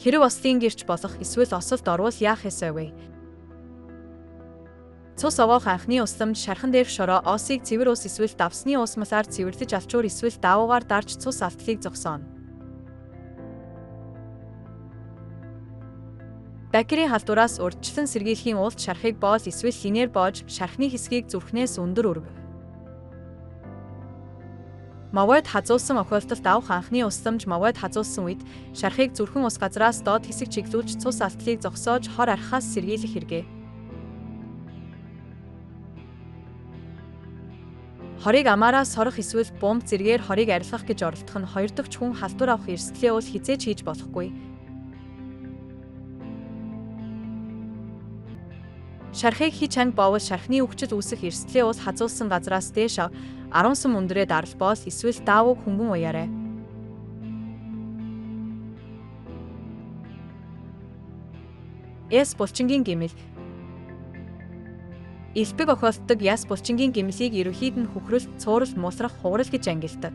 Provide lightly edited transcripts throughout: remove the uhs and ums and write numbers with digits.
Хэрэв ослын гэрч болох эсвэл осолд орвол яах ёстой вэ? Цус овоох анхны усламж шархан дээрх шороо осыг цэвэр ус эсвэл давсны уусмасаар цэвэрлэж алчуур эсвэл даавуугаар дарж цус алтлыг зогсооно. Бактерийн халдвараас урьдчилан сэргийлэхийн уулт шархыг боол эсвэл линээр боож шархны хэсгийг зүрхнээс өндөр өргөв. Мовойд хазуулсан охиолдолд авах анхны усламж мовойд хазуулсан үед шархыг зүрхэн ус газраас доод хэсэг чиглүүлж цус алтлыг зогсоож хор архаас сэргийлэх хэрэгэ. Хорыг амаараас сорох эсвэл бомб зэргээр хорыг арилгах гэж оролдох нь хоёр дахь хүн халдвар авах эрсдлээ бол хизээж хийж болохгүй. Шархыг хич ханг боовол шархны өвчтөд үүсэх эрсдлээ ус хазуулсан газраас дээш 10 сум өндөрөө дарал боол эсвэл даавууг хөнгөн уяарай. Яс булчингийн гэмэл. Элбэг охиолддог яс булчингийн гэмлийг ерөнхийд нь хөхрөл, цуурал, мулрах, хугарал гэж ангилдаг.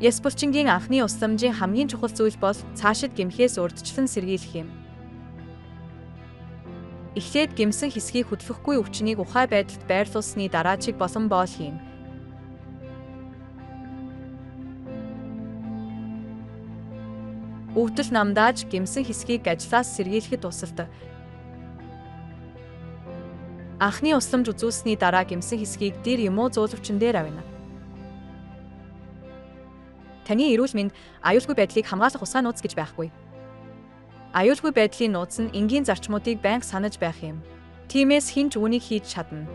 Яс булчингийн анхны усламжийн хамгийн чухал зүйл бол цаашид гэмхээс урьдчилан сэргийлэх юм. Эхлээд гэмсэн хэсгийг хөдлөхгүй өвчнийг ухаан байдалд байрлуулсны дараа чиг болон боол хийн. Өвдөл намдааж гэмсэн хэсгийг гажлаас сэргийлэхэд тусалдаг. Анхны усламж үзүүлсний дараа гэмсэн хэсгийг дээр юм уу зуулвчин дээр авна. Таны эрүүл мэнд аюулгүй байдлыг хамгаалах усаа нууц гэж байхгүй. Аюулгүй байдлын нууц нь энгийн зарчмуудыг байнга санаж байх юм. Тиймээс хэн ч үүнийг хийж чадна.